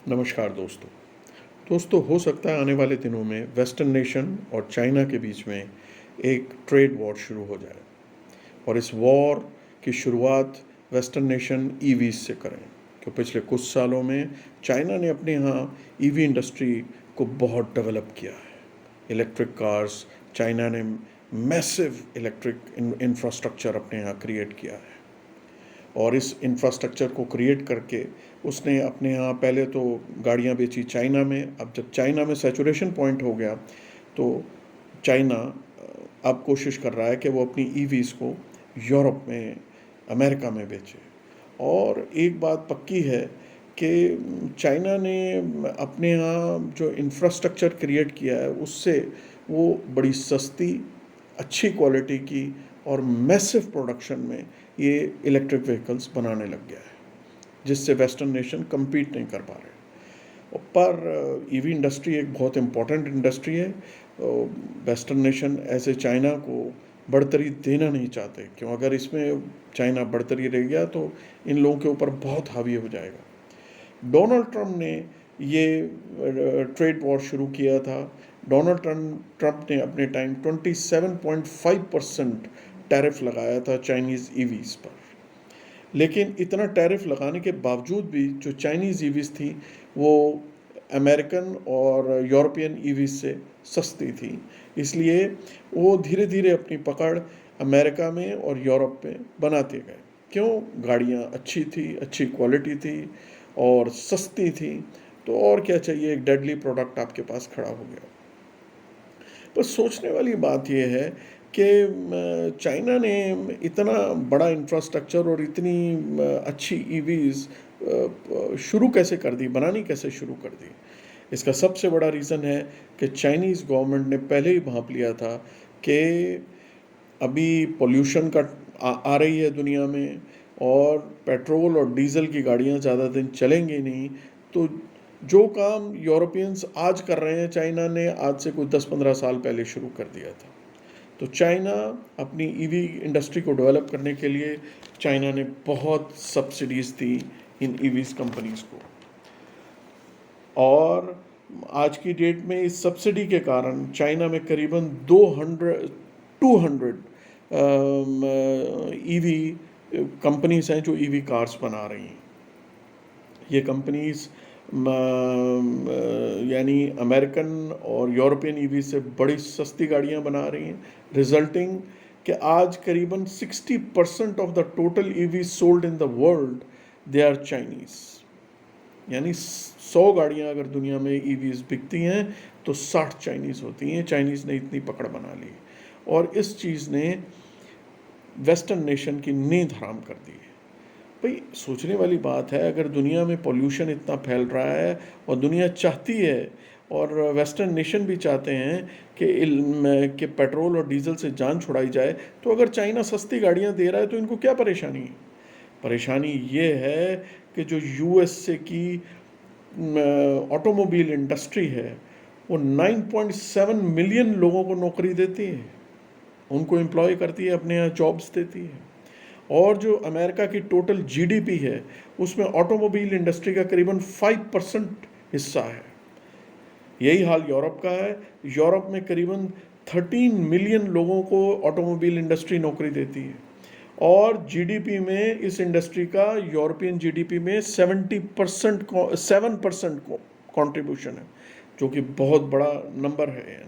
नमस्कार दोस्तों हो सकता है आने वाले दिनों में वेस्टर्न नेशन और चाइना के बीच में एक ट्रेड वॉर शुरू हो जाए और इस वॉर की शुरुआत वेस्टर्न नेशन ईवीज से करें। तो पिछले कुछ सालों में चाइना ने अपने यहाँ ईवी इंडस्ट्री को बहुत डेवलप किया है। इलेक्ट्रिक कार्स, चाइना ने मैसिव इलेक्ट्रिक इंफ्रास्ट्रक्चर अपने यहाँ क्रिएट किया है और इस इंफ्रास्ट्रक्चर को क्रिएट करके उसने अपने यहाँ पहले तो गाड़ियाँ बेची चाइना में। अब जब चाइना में सैचुरेशन पॉइंट हो गया तो चाइना अब कोशिश कर रहा है कि वो अपनी ईवीज़ को यूरोप में, अमेरिका में बेचे। और एक बात पक्की है कि चाइना ने अपने यहाँ जो इंफ्रास्ट्रक्चर क्रिएट किया है उससे वो बड़ी सस्ती, अच्छी क्वालिटी की और मैसिव प्रोडक्शन में ये इलेक्ट्रिक व्हीकल्स बनाने लग गया है, जिससे वेस्टर्न नेशन कम्पीट नहीं कर पा रहे। पर ईवी इंडस्ट्री एक बहुत इम्पॉर्टेंट इंडस्ट्री है। वेस्टर्न नेशन ऐसे चाइना को बढ़तरी देना नहीं चाहते, क्यों अगर इसमें चाइना बढ़तरी रह गया तो इन लोगों के ऊपर बहुत हावी हो जाएगा। डोनाल्ड ट्रंप ने ये ट्रेड वॉर शुरू किया था। डोनाल्ड ट्रंप ने अपने टाइम 27.5% टैरिफ लगाया था चाइनीज़ ईवीज़ पर। लेकिन इतना टैरिफ लगाने के बावजूद भी जो चाइनीज़ ईवीज़ थी वो अमेरिकन और यूरोपियन ईवीज़ से सस्ती थी, इसलिए वो धीरे धीरे अपनी पकड़ अमेरिका में और यूरोप में बनाते गए। क्यों? गाड़ियाँ अच्छी थी, अच्छी क्वालिटी थी और सस्ती थी, तो और क्या चाहिए, एक डेडली प्रोडक्ट आपके पास खड़ा हो गया। पर सोचने वाली बात यह है कि चाइना ने इतना बड़ा इंफ्रास्ट्रक्चर और इतनी अच्छी ईवीज़ शुरू कैसे कर दी, बनानी कैसे शुरू कर दी। इसका सबसे बड़ा रीज़न है कि चाइनीज़ गवर्नमेंट ने पहले ही भांप लिया था कि अभी पोल्यूशन का आ रही है दुनिया में और पेट्रोल और डीज़ल की गाड़ियाँ ज़्यादा दिन चलेंगी नहीं, तो जो काम यूरोपियंस आज कर रहे हैं चाइना ने आज से कुछ 10-15 साल पहले शुरू कर दिया था। तो चाइना अपनी ईवी इंडस्ट्री को डेवलप करने के लिए चाइना ने बहुत सब्सिडीज़ दी इन ईवीज़ कंपनीज़ को, और आज की डेट में इस सब्सिडी के कारण चाइना में करीबन 200 ईवी कंपनीज़ हैं जो ईवी कार्स बना रही हैं। ये कंपनीज़ यानी अमेरिकन और यूरोपियन ईवी से बड़ी सस्ती गाड़ियां बना रही हैं, रिजल्टिंग कि आज करीबन 60% of the total EV sold in the world they are Chinese. यानी 100 गाड़ियां अगर दुनिया में ईवीज़ बिकती हैं तो 60 चाइनीज़ होती हैं। चाइनीज़ ने इतनी पकड़ बना ली और इस चीज़ ने वेस्टर्न नेशन की नींद हराम कर दी है। भाई सोचने वाली बात है, अगर दुनिया में पोल्यूशन इतना फैल रहा है और दुनिया चाहती है और वेस्टर्न नेशन भी चाहते हैं कि पेट्रोल और डीजल से जान छुड़ाई जाए, तो अगर चाइना सस्ती गाड़ियां दे रहा है तो इनको क्या परेशानी है? परेशानी ये है कि जो यूएसए की ऑटोमोबाइल इंडस्ट्री है वो 9.7 मिलियन लोगों को नौकरी देती है, उनको एम्प्लॉय करती है, अपने यहाँ जॉब्स देती है। और जो अमेरिका की टोटल जीडीपी है उसमें ऑटोमोबाइल इंडस्ट्री का करीबन 5% हिस्सा है। यही हाल यूरोप का है। यूरोप में करीबन 13 मिलियन लोगों को ऑटोमोबाइल इंडस्ट्री नौकरी देती है और जीडीपी में इस इंडस्ट्री का यूरोपियन जीडीपी में 7% कंट्रीब्यूशन है, जो कि बहुत बड़ा नंबर है।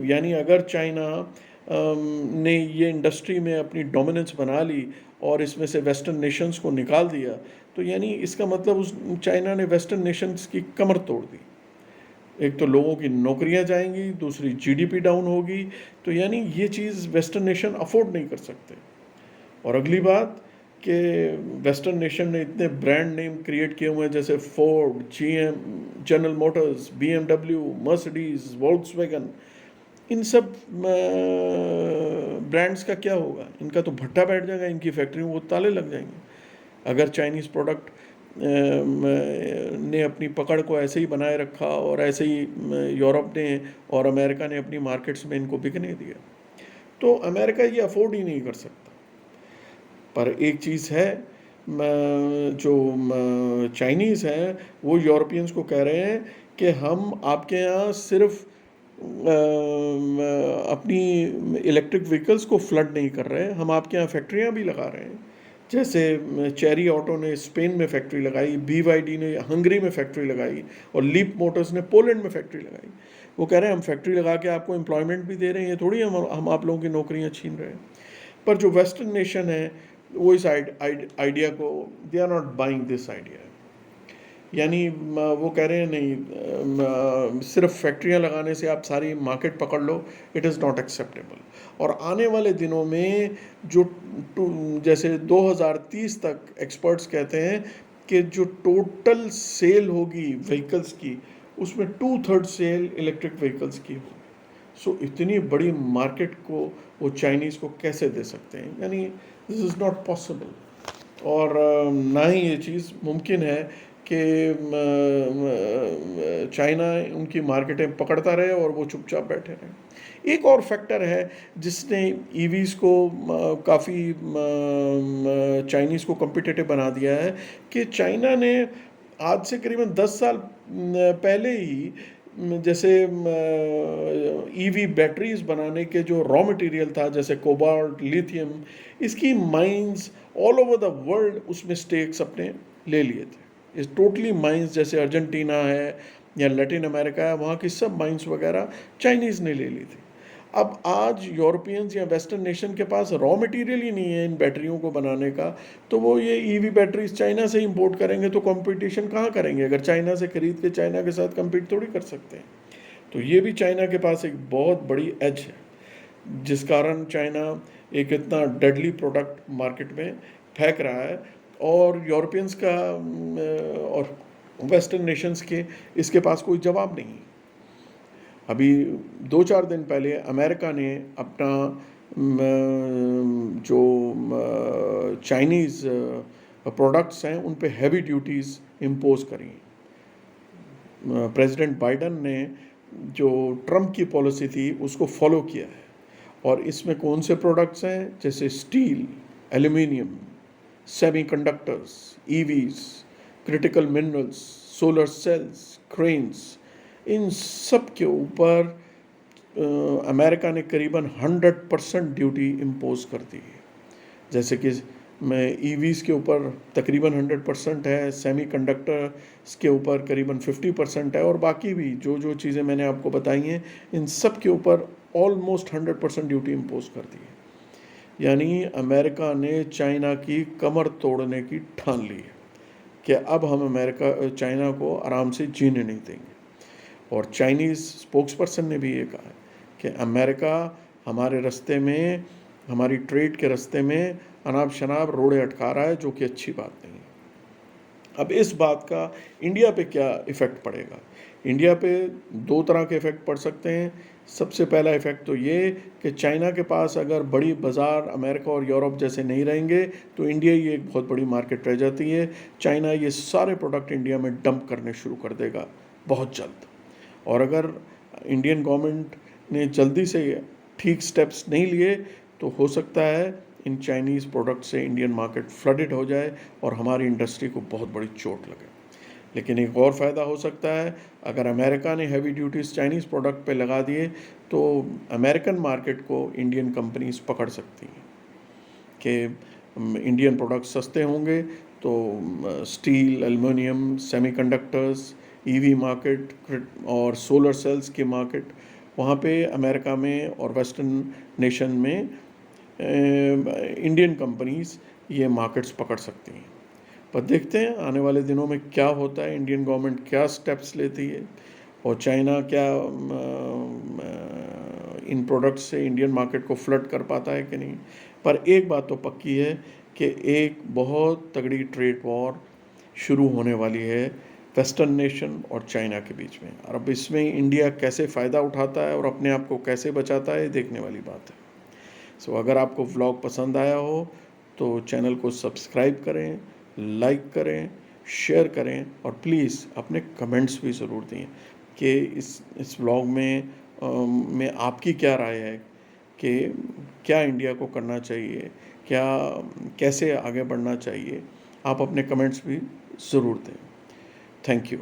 यानी अगर चाइना ने ये इंडस्ट्री में अपनी डोमिनेंस बना ली और इसमें से वेस्टर्न नेशंस को निकाल दिया, तो यानी इसका मतलब उस चाइना ने वेस्टर्न नेशंस की कमर तोड़ दी। एक तो लोगों की नौकरियां जाएंगी, दूसरी जीडीपी डाउन होगी, तो यानी ये चीज़ वेस्टर्न नेशन अफोर्ड नहीं कर सकते। और अगली बात कि वेस्टर्न नेशन ने इतने ब्रांड नेम क्रिएट किए हुए हैं जैसे Ford, GM, General Motors, BMW, Mercedes, Volkswagen. इन सब ब्रांड्स का क्या होगा? इनका तो भट्टा बैठ जाएगा, इनकी फैक्ट्रियों को ताले लग जाएंगे अगर चाइनीज़ प्रोडक्ट ने अपनी पकड़ को ऐसे ही बनाए रखा और ऐसे ही यूरोप ने और अमेरिका ने अपनी मार्केट्स में इनको बिकने दिया। तो अमेरिका ये अफोर्ड ही नहीं कर सकता। पर एक चीज़ है जो चाइनीज़ हैं वो यूरोपियंस को कह रहे हैं कि हम आपके यहाँ सिर्फ अपनी इलेक्ट्रिक व्हीकल्स को फ्लड नहीं कर रहे हैं, हम आपके यहाँ फैक्ट्रियाँ भी लगा रहे हैं। जैसे चेरी ऑटो ने स्पेन में फैक्ट्री लगाई, BYD ने हंगरी में फैक्ट्री लगाई और लीप मोटर्स ने पोलैंड में फैक्ट्री लगाई। वो कह रहे हैं हम फैक्ट्री लगा के आपको एम्प्लॉयमेंट भी दे रहे हैं, ये थोड़ी हम आप लोगों की नौकरियां छीन रहे हैं। पर जो वेस्टर्न नेशन है वो इस आइडिया को, they are not buying this idea. यानी वो कह रहे हैं नहीं, सिर्फ फैक्ट्रियां लगाने से आप सारी मार्केट पकड़ लो, इट इज़ नॉट एक्सेप्टेबल। और आने वाले दिनों में जो जैसे 2030 तक एक्सपर्ट्स कहते हैं कि जो टोटल सेल होगी व्हीकल्स की, उसमें 2/3 सेल इलेक्ट्रिक व्हीकल्स की होगी। सो इतनी बड़ी मार्केट को वो चाइनीज़ को कैसे दे सकते हैं? यानी दिस इज़ नॉट पॉसिबल। और ना ही ये चीज़ मुमकिन है कि चाइना उनकी मार्केटें पकड़ता रहे और वो चुपचाप बैठे रहे। एक और फैक्टर है जिसने ईवीज़ को काफ़ी चाइनीज़ को कम्पिटिटिव बना दिया है कि चाइना ने आज से करीबन 10 साल पहले ही जैसे ईवी बैटरीज बनाने के जो रॉ मटेरियल था, जैसे कोबाल्ट, लिथियम, इसकी mines all over the world उसमें स्टेक्स अपने ले लिए थे। इस टोटली माइंस जैसे अर्जेंटीना है या लैटिन अमेरिका है, वहाँ की सब माइंस वगैरह चाइनीज़ ने ले ली थी। अब आज यूरोपियंस या वेस्टर्न नेशन के पास रॉ मटेरियल ही नहीं है इन बैटरियों को बनाने का, तो वो ये ईवी बैटरीज चाइना से इंपोर्ट करेंगे तो कंपटीशन कहाँ करेंगे? अगर चाइना से खरीद के चाइना के साथ compete थोड़ी कर सकते हैं। तो ये भी चाइना के पास एक बहुत बड़ी एज है, जिस कारण चाइना एक इतना डेडली प्रोडक्ट मार्केट में फेंक रहा है और यूरोपियंस का और वेस्टर्न नेशंस के इसके पास कोई जवाब नहीं। अभी 2-4 दिन पहले अमेरिका ने अपना जो चाइनीज़ प्रोडक्ट्स हैं उन पे हैवी ड्यूटीज़ इम्पोज करी। प्रेसिडेंट बाइडन ने जो ट्रम्प की पॉलिसी थी उसको फॉलो किया है। और इसमें कौन से प्रोडक्ट्स हैं? जैसे steel, aluminium, semiconductors, EVs, critical minerals, solar cells, cranes, इन सब के ऊपर अमेरिका ने करीबन 100% ड्यूटी इम्पोज कर दी है। जैसे कि में ईवीज़ के ऊपर तकरीबन 100% है, सेमीकंडक्टर्स के ऊपर करीबन 50% है, और बाकी भी जो जो चीज़ें मैंने आपको बताई हैं इन सब के ऊपर ऑलमोस्ट 100% ड्यूटी इम्पोज कर दी है। यानी अमेरिका ने चाइना की कमर तोड़ने की ठान ली है कि अब हम चाइना को आराम से जीने नहीं देंगे। और चाइनीज़ स्पोक्स पर्सन ने भी ये कहा है कि अमेरिका हमारे रास्ते में, हमारी ट्रेड के रास्ते में अनाप शनाप रोड़े अटका रहा है, जो कि अच्छी बात नहीं है। अब इस बात का इंडिया पे क्या इफ़ेक्ट पड़ेगा? इंडिया पे 2 तरह के इफ़ेक्ट पड़ सकते हैं। सबसे पहला इफ़ेक्ट तो ये कि चाइना के पास अगर बड़ी बाज़ार अमेरिका और यूरोप जैसे नहीं रहेंगे तो इंडिया ही एक बहुत बड़ी मार्केट रह जाती है। चाइना ये सारे प्रोडक्ट इंडिया में डंप करने शुरू कर देगा बहुत जल्द। और अगर इंडियन गवर्नमेंट ने जल्दी से ठीक स्टेप्स नहीं लिए तो हो सकता है इन चाइनीज़ प्रोडक्ट से इंडियन मार्केट फ्लडेड हो जाए और हमारी इंडस्ट्री को बहुत बड़ी चोट लगे। लेकिन एक और फ़ायदा हो सकता है, अगर अमेरिका ने हैवी ड्यूटीज़ चाइनीज़ प्रोडक्ट पे लगा दिए तो अमेरिकन मार्केट को इंडियन कंपनीज पकड़ सकती हैं कि इंडियन प्रोडक्ट सस्ते होंगे तो steel, aluminium, semiconductors, EV market और सोलर सेल्स की मार्केट, वहाँ पे अमेरिका में और वेस्टर्न नेशन में इंडियन कंपनीज ये मार्केट्स पकड़ सकती हैं। पर देखते हैं आने वाले दिनों में क्या होता है, इंडियन गवर्नमेंट क्या स्टेप्स लेती है और चाइना क्या इन प्रोडक्ट्स से इंडियन मार्केट को फ्लड कर पाता है कि नहीं। पर एक बात तो पक्की है कि एक बहुत तगड़ी ट्रेड वॉर शुरू होने वाली है वेस्टर्न नेशन और चाइना के बीच में। और अब इसमें इंडिया कैसे फ़ायदा उठाता है और अपने आप को कैसे बचाता है, देखने वाली बात है। सो अगर आपको व्लॉग पसंद आया हो तो चैनल को सब्सक्राइब करें, लाइक करें, शेयर करें और प्लीज़ अपने कमेंट्स भी ज़रूर दें कि इस व्लॉग में आपकी क्या राय है कि क्या इंडिया को करना चाहिए, क्या कैसे आगे बढ़ना चाहिए आप अपने कमेंट्स भी ज़रूर दें। Thank you.